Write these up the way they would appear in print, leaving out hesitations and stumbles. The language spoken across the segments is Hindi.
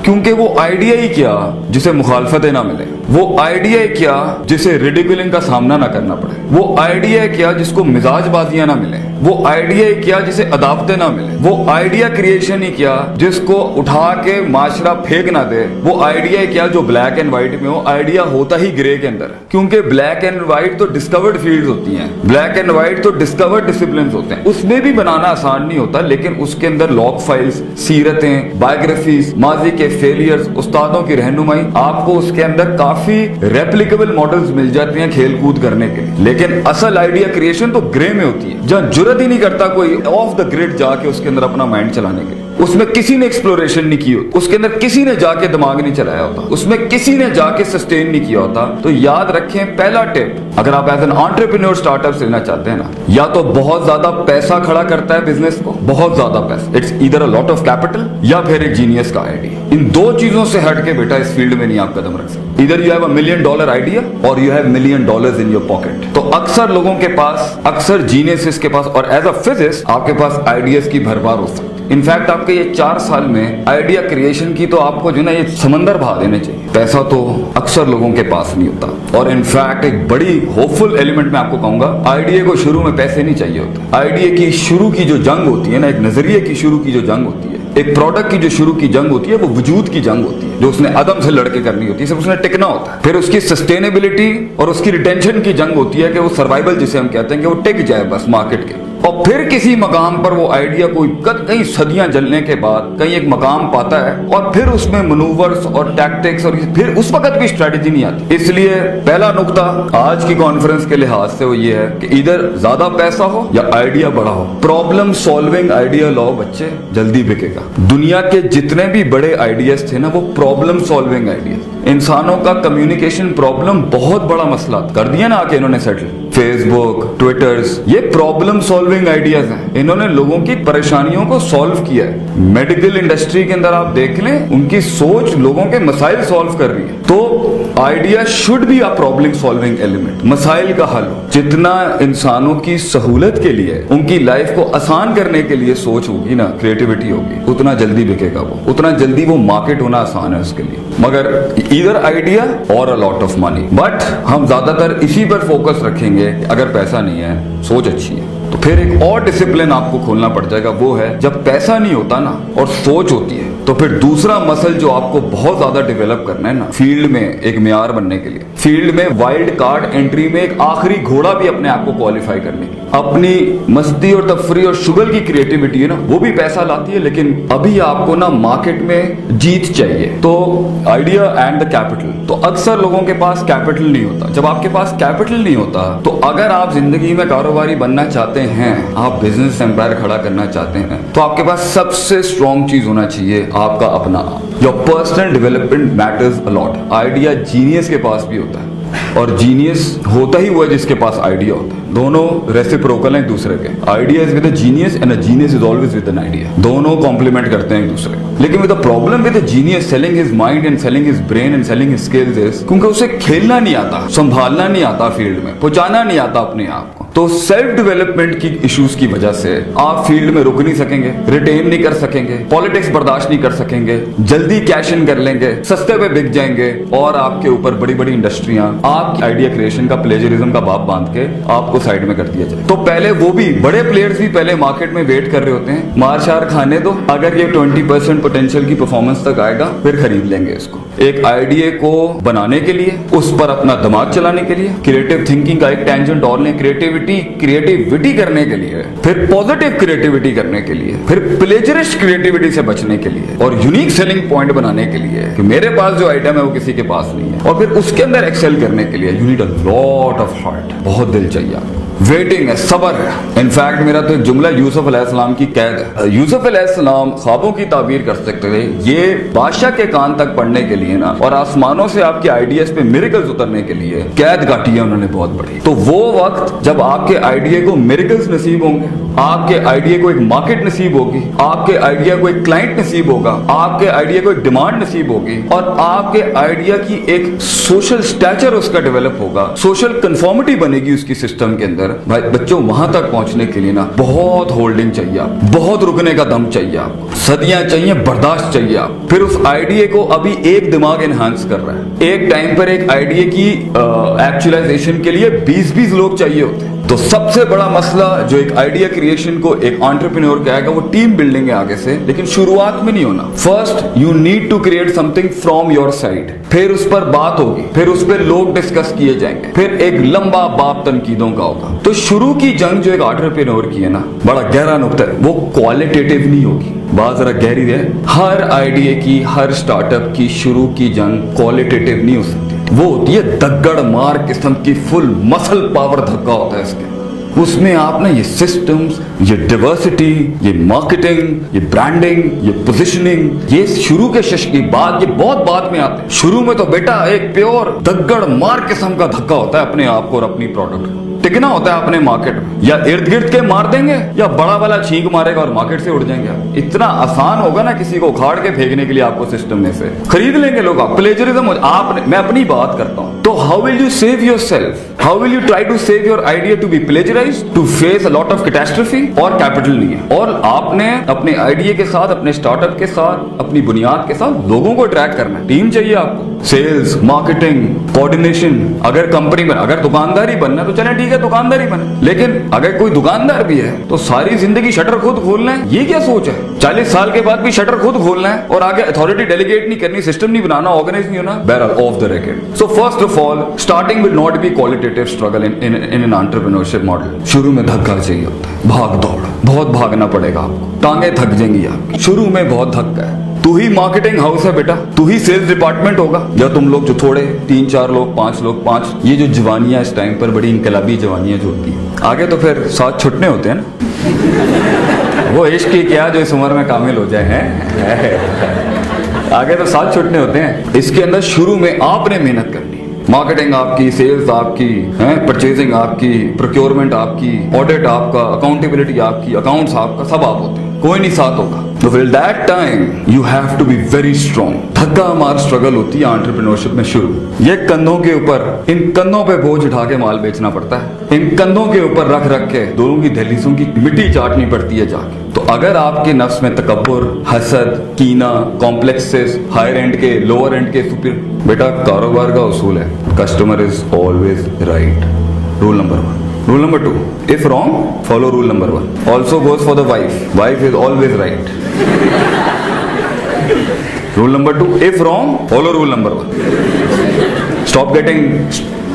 क्योंकि वो आइडिया ही क्या जिसे मुखालफतें ना मिले, वो आइडिया ही क्या जिसे रिडिकुलिंग का सामना ना करना पड़े, वो आइडिया ही क्या जिसको मिजाजबाजियां ना मिले, वो आइडिया ही क्या जिसे अदावतें ना मिले, वो आइडिया क्रिएशन ही क्या जिसको उठा के माशरा फेंक ना दे, वो आइडिया ही क्या जो ब्लैक एंड व्हाइट में हो। आइडिया होता ही ग्रे के अंदर, क्योंकि ब्लैक एंड व्हाइट तो डिस्कवर्ड फील्ड्स होती हैं, ब्लैक एंड व्हाइट तो डिस्कवर्ड डिसिप्लिन होते हैं। उसमें भी बनाना आसान नहीं होता, लेकिन उसके अंदर लॉग फाइल्स, सीरतें, बायोग्राफीज, माजी के फेलियर्स, उस्तादों की रहनुमाई, आपको उसके अंदर काफी रेप्लिकेबल मॉडल्स मिल जाते हैं खेल कूद करने के लिए। लेकिन असल आइडिया क्रिएशन तो ग्रे में होती है, जहां जुर्रत ही नहीं करता कोई ऑफ द ग्रिड जाके उसके अंदर अपना माइंड चलाने के लिए। उसमें किसी ने एक्सप्लोरेशन नहीं की होती, उसके अंदर किसी ने जाके दिमाग नहीं चलाया होता, उसमें किसी ने जाके सस्टेन नहीं किया होता। तो याद रखें, पहला टिप, अगर आप एज एन एंटरप्रेन्योर स्टार्टअप लेना चाहते हैं ना, या तो बहुत ज्यादा पैसा खड़ा करता है बिजनेस को, बहुत ज्यादा पैसा, it's either a lot of capital या फिर एक जीनियस का आइडिया। इन दो चीजों से हट के बेटा इस फील्ड में नहीं आप कदम रख सकते। Either you have $1 million idea और you have $1 million in your pocket. तो अक्सर लोगों के पास, अक्सर जीनियस के पास और एज अ फिजिस्ट आपके पास आइडियाज की भरमार हो सकती है। इनफैक्ट आपके ये 4 साल में आइडिया क्रिएशन की तो आपको जो ना ये समंदर बहा देने चाहिए। पैसा तो अक्सर लोगों के पास नहीं होता। और इनफैक्ट एक बड़ी होपफुल एलिमेंट मैं आपको कहूंगा, आइडिया को शुरू में पैसे नहीं चाहिए होते। आइडिया की शुरू की जो जंग होती है ना, एक नजरिए की शुरू की जो जंग होती है, एक प्रोडक्ट की जो शुरू की जंग होती है, वो वजूद की जंग होती है, जो उसने अदम से लड़के करनी होती है, सिर्फ उसने टिकना होता है। फिर उसकी सस्टेनेबिलिटी और उसकी रिटेंशन की जंग होती है कि वो सर्वाइवल जिसे हम कहते हैं कि वो टिक जाए बस मार्केट के। और फिर किसी मकाम पर वो आइडिया कोई कई सदियां जलने के बाद कहीं एक मकाम पाता है और फिर उसमें मनूवर्स और टैक्टिक्स और फिर उस वक्त भी स्ट्रेटेजी नहीं आती। इसलिए पहला नुक्ता आज की कॉन्फ्रेंस के लिहाज से वो ये है कि इधर ज्यादा पैसा हो या आइडिया बड़ा हो, प्रॉब्लम सॉल्विंग आइडिया लो बच्चे, जल्दी बिकेगा। दुनिया के जितने भी बड़े आइडियाज थे ना, वो प्रॉब्लम सॉल्विंग आइडिया। इंसानों का कम्युनिकेशन प्रॉब्लम बहुत बड़ा मसला कर दिया ना आके इन्होंने सेटल। फेसबुक, ट्विटर्स, ये प्रॉब्लम सॉल्विंग आइडियाज हैं। इन्होंने लोगों की परेशानियों को सॉल्व किया है। मेडिकल इंडस्ट्री के अंदर आप देख लें, उनकी सोच लोगों के मसाइल सॉल्व कर रही है। तो idea should be a problem solving element, मसाइल का हल। जितना इंसानों की सहूलत के लिए, उनकी लाइफ को आसान करने के लिए सोच होगी ना, क्रिएटिविटी होगी, उतना जल्दी बिकेगा वो, उतना जल्दी वो मार्केट होना आसान है उसके लिए। मगर ईदर आइडिया और अ लॉट ऑफ मनी। बट हम ज्यादातर इसी पर फोकस रखेंगे। अगर पैसा नहीं है, सोच अच्छी है, तो फिर एक और डिसिप्लिन आपको खोलना पड़ जाएगा। वो है जब पैसा नहीं होता ना और सोच होती है, तो फिर दूसरा मसल जो आपको बहुत ज्यादा डेवलप करना है ना, फील्ड में एक मियार बनने के लिए, फील्ड में वाइल्ड कार्ड एंट्री में एक आखिरी घोड़ा भी अपने आप को क्वालिफाई करने की, अपनी मस्ती और तफरी और शुगर की क्रिएटिविटी है ना, वो भी पैसा लाती है। लेकिन अभी आपको ना मार्केट में जीत चाहिए, तो आइडिया एंड द कैपिटल। तो अक्सर लोगों के पास कैपिटल नहीं होता। जब आपके पास कैपिटल नहीं होता, तो अगर आप जिंदगी में कारोबारी बनना चाहते हैं, आप बिजनेस एम्पायर खड़ा करना चाहते हैं, तो आपके पास सबसे स्ट्रॉन्ग चीज होना चाहिए आपका अपना आप। Your personal development matters a lot. Idea genius के पास भी होता है, और जीनियस होता ही हुआ जिसके पास आइडिया होता है। दोनों रेसिप्रोकल हैं एक दूसरे के। Idea is with a genius and a genius is always with an idea. दोनों कॉम्प्लीमेंट करते हैं एक दूसरे को। लेकिन with the problem with the genius selling his mind and selling his brain and selling his skills is, क्योंकि उसे खेलना नहीं आता, संभालना नहीं आता, फील्ड में पहुंचाना नहीं आता अपने आप को। तो सेल्फ डेवलपमेंट की इश्यूज की वजह से आप फील्ड में रुक नहीं सकेंगे, रिटेन नहीं कर सकेंगे, पॉलिटिक्स बर्दाश्त नहीं कर सकेंगे, जल्दी कैश इन कर लेंगे, सस्ते पे बिक जाएंगे, और आपके ऊपर बड़ी बड़ी इंडस्ट्रियां आपकी आइडिया क्रिएशन का प्लेजरिज्म का बाप बांध के आपको साइड में कर दिया जाए। तो पहले वो भी बड़े प्लेयर्स भी पहले मार्केट में वेट कर रहे होते हैं, मार शार खाने दो, अगर ये 20% पोटेंशियल की परफॉर्मेंस तक आएगा फिर खरीद लेंगे इसको। एक आइडिया को बनाने के लिए, उस पर अपना दिमाग चलाने के लिए, क्रिएटिव थिंकिंग का एक टेंजेंट और लें, क्रिएटिविटी करने के लिए, फिर पॉजिटिव क्रिएटिविटी करने के लिए, फिर प्लेजरिस्ट क्रिएटिविटी से बचने के लिए, और यूनिक सेलिंग पॉइंट बनाने के लिए कि मेरे पास जो आइटम है वो किसी के पास नहीं है, और फिर उसके अंदर एक्सेल करने के लिए you need a lot of heart, बहुत दिल चाहिए आपको। वेटिंग है, सबर है। इनफैक्ट मेरा तो एक जुमला यूसुफ अलैहिस्सलाम की कैद है। यूसुफ अलैहिस्सलाम ख्वाबों की ताबीर कर सकते थे, ये बादशाह के कान तक पढ़ने के लिए ना, और आसमानों से आपके आइडियाज पे मिरेकल्स उतरने के लिए कैद काटी है उन्होंने बहुत बड़ी। तो वो वक्त जब आपके आइडिया को मिरेकल्स नसीब होंगे, आपके आइडिया को एक मार्केट नसीब होगी, आपके आइडिया को एक क्लाइंट नसीब होगा, आपके आइडिया को एक डिमांड नसीब होगी और आपके आइडिया की एक सोशल स्टैचर उसका डेवलप होगा, सोशल कंफर्मिटी बनेगी उसकी सिस्टम के अंदर। भाई बच्चों, वहां तक पहुंचने के लिए ना बहुत होल्डिंग चाहिए आपको, बहुत रुकने का दम चाहिए आपको, सदियां चाहिए, बर्दाश्त चाहिए आप। फिर उस आइडिया को अभी एक दिमाग एनहांस कर रहा है। एक टाइम पर एक आइडिया की एक्चुअलाइजेशन के लिए 20-20 लोग चाहिए होते हैं। तो सबसे बड़ा मसला जो एक आइडिया क्रिएशन को एक एंटरप्रेन्योर का आएगा वो टीम बिल्डिंग है आगे से, लेकिन शुरुआत में नहीं होना। First you need to create something from your side, फिर उस पर बात होगी, फिर उस पर लोग डिस्कस किए जाएंगे, फिर एक लंबा बाप तनकीदों का होगा। तो शुरू की जंग जो एक एंटरप्रेन्योर की है ना, बड़ा गहरा नुक्ता है, वो क्वालिटेटिव नहीं होगी, बात जरा गहरी है। हर आइडिया की, हर स्टार्टअप की शुरू की जंग क्वालिटेटिव नहीं हो सकती, वो होती है दगड़ मार किस्म की, फुल मसल पावर धक्का होता है इसके। उसमें आप ना ये सिस्टम्स, ये डाइवर्सिटी, ये मार्केटिंग, ये ब्रांडिंग, ये पोजीशनिंग, ये शुरू के शश की बात, ये बहुत बाद में आते हैं। शुरू में तो बेटा एक प्योर दगड़ मार किस्म का धक्का होता है अपने आप को और अपनी प्रोडक्ट को। टिकना होता है अपने मार्केट में, या इर्द गिर्द के मार देंगे या बड़ा वाला छींक मारेगा और मार्केट से उड़ जाएंगे आप। इतना आसान होगा ना किसी को उखाड़ के फेंकने के लिए आपको सिस्टम में से, खरीद लेंगे लोग। आप प्लेजरिज्म आप, मैं अपनी बात करता हूं, तो how will you save yourself, how will you try to save your idea to be plagiarised, to face a lot of catastrophe. और कैपिटल नहीं है, और आपने अपने आइडिया के साथ, अपने स्टार्टअप के साथ, अपनी बुनियाद के साथ लोगों को ट्रैक करना है। टीम चाहिए आपको, सेल्स, मार्केटिंग, कोऑर्डिनेशन। अगर कंपनी में, अगर दुकानदारी बनना है तो चले ठीक है दुकानदारी बने, लेकिन अगर कोई दुकानदार भी है तो सारी जिंदगी शटर खुद खोलना है, ये क्या सोच है? 40 साल के बाद भी शटर खुद खोलना है और आगे अथॉरिटी डेलीगेट नहीं करनी, सिस्टम नहीं बनाना, ऑर्गेनाइज नहीं होना। बहरहाल of the record. So first of all, starting will not be qualitative struggle in an entrepreneurship model. शुरू में धक्का चाहिए होता है, भाग दौड़, बहुत भागना पड़ेगा आपको, टांगे थक जाएंगी आपकी, शुरू में बहुत धक्का है। तू ही मार्केटिंग हाउस है बेटा, तू ही सेल्स डिपार्टमेंट होगा, या तुम लोग जो थोड़े 3-4 लोग, 5 लोग, 5, ये जो जवानियां इस टाइम पर बड़ी इनकलाबी जवानियां जो होती हैं, आगे तो फिर साथ छुटने होते हैं ना। वो इश्क की क्या जो इस उम्र में कामिल हो जाए हैं, आगे तो साथ छुटने होते हैं। इसके अंदर शुरू में आपने मेहनत करनी है, मार्केटिंग आपकी, सेल्स आपकी, परचेजिंग आपकी, प्रोक्योरमेंट आपकी, ऑडिट आपका, अकाउंटेबिलिटी आपकी, अकाउंट्स आपका, सब आप होते हैं, कोई नहीं साथ होगा। तो फिर that time you have to be very strong. धक्का मार स्ट्रगल होती है एंटरप्रेन्योरशिप में शुरू। ये कंधों के ऊपर, इन कंधों पे बोझ उठा के माल बेचना पड़ता है, इन कंधों के ऊपर रख रख के दोनों की दहलीजों की मिट्टी चाटनी पड़ती है जाके। तो अगर आपके नफ्स में तकब्बुर, हसद, कीना, कॉम्प्लेक्सेस, हायर एंड के, लोअर एंड के, सुपीरियर, बेटा कारोबार का उसूल है, customer is always right. Rule number 1। Rule number 2, if wrong, follow rule number 1. Also goes for the wife. Wife is always right. Rule number 2, if wrong, follow rule number 1. Stop getting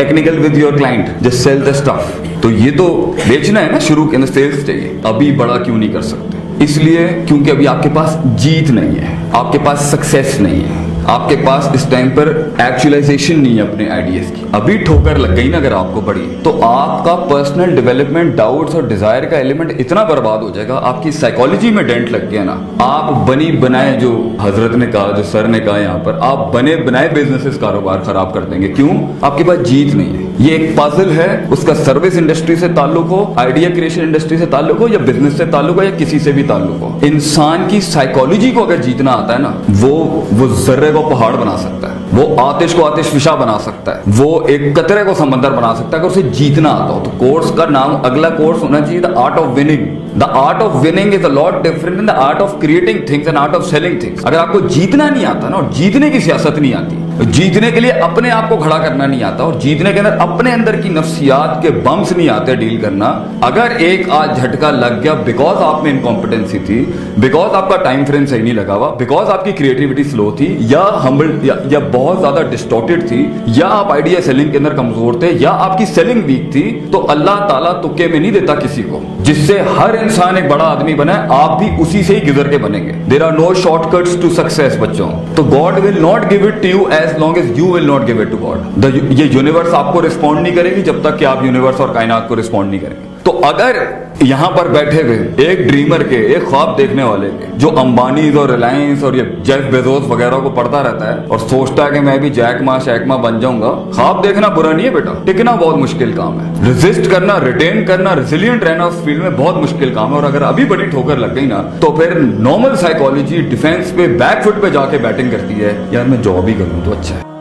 technical with your client. Just sell the stuff. तो ये तो बेचना है ना, शुरू के अंदर सेल्स चाहिए। अभी बड़ा क्यों नहीं कर सकते? इसलिए क्योंकि अभी आपके पास जीत नहीं है, आपके पास सक्सेस नहीं है, आपके पास इस टाइम पर एक्चुअलाइजेशन नहीं है अपने आइडियाज की। अभी ठोकर लग गई ना अगर आपको बड़ी, तो आपका पर्सनल डेवलपमेंट, डाउट्स और डिजायर का एलिमेंट इतना बर्बाद हो जाएगा, आपकी साइकोलॉजी में डेंट लग गया ना। आप बनी बनाए, जो हजरत ने कहा, जो सर ने कहा यहाँ पर, आप बने बनाए बिजनेसेस कारोबार खराब कर देंगे। क्यों? आपके पास जीत नहीं है। ये एक पजल है, उसका सर्विस इंडस्ट्री से ताल्लुक हो, आइडिया क्रिएशन इंडस्ट्री से ताल्लुक हो, या बिजनेस से ताल्लुक हो, या किसी से भी ताल्लुक हो, इंसान की साइकोलॉजी को अगर जीतना आता है ना, वो जर्रे को पहाड़ बना सकता है, वो आतिश को आतिश फिशा बना सकता है, वो एक कतरे को समंदर बना सकता है अगर उसे जीतना आता हो। तो कोर्स का नाम, अगला कोर्स होना चाहिए the art of winning. The art of winning is a lot different in the art of creating things and art of selling things. अगर आपको जीतना नहीं आता ना, और जीतने की सियासत नहीं आती, जीतने के लिए अपने आप को खड़ा करना नहीं आता, और जीतने के अंदर अपने अंदर की नफ्सियात के बम्स नहीं आते डील करना, अगर एक आज झटका लग गया बिकॉज आप में इनकॉम्पिटेंसी थी, बिकॉज आपका टाइम फ्रेम सही नहीं लगा हुआ, बिकॉज आपकी क्रिएटिविटी स्लो थी, या हम्बल, या बहुत ज्यादा डिस्टॉर्टेड थी, या आप आइडिया सेलिंग के अंदर कमजोर थे, या आपकी सेलिंग वीक थी, तो अल्लाह ताला तुक्के में नहीं देता किसी को। जिससे हर इंसान एक बड़ा आदमी बना है, आप भी उसी से ही गुजर के बनेंगे। There are no shortcuts to success बच्चों। तो God will not give it to you as long as you will not give it to God. ये यूनिवर्स आपको रिस्पॉन्ड नहीं करेगी जब तक कि आप यूनिवर्स और कायनात को रिस्पॉन्ड नहीं करेंगे। तो अगर यहाँ पर बैठे हुए एक ड्रीमर के, एक ख्वाब देखने वाले के, जो अंबानी और रिलायंस और ये जेफ बेजोस वगैरह को पढ़ता रहता है और सोचता है कि मैं भी जैक मा शैक मा बन जाऊंगा, ख्वाब देखना बुरा नहीं है बेटा, टिकना बहुत मुश्किल काम है। रेजिस्ट करना, रिटेन करना, रेजिलिएंट रहना उस फील्ड में बहुत मुश्किल काम है। और अगर अभी बड़ी ठोकर लग गई ना, तो फिर नॉर्मल साइकोलॉजी डिफेंस पे बैक फुट पे जाके बैटिंग करती है, यार मैं जॉब ही करूं तो अच्छा है।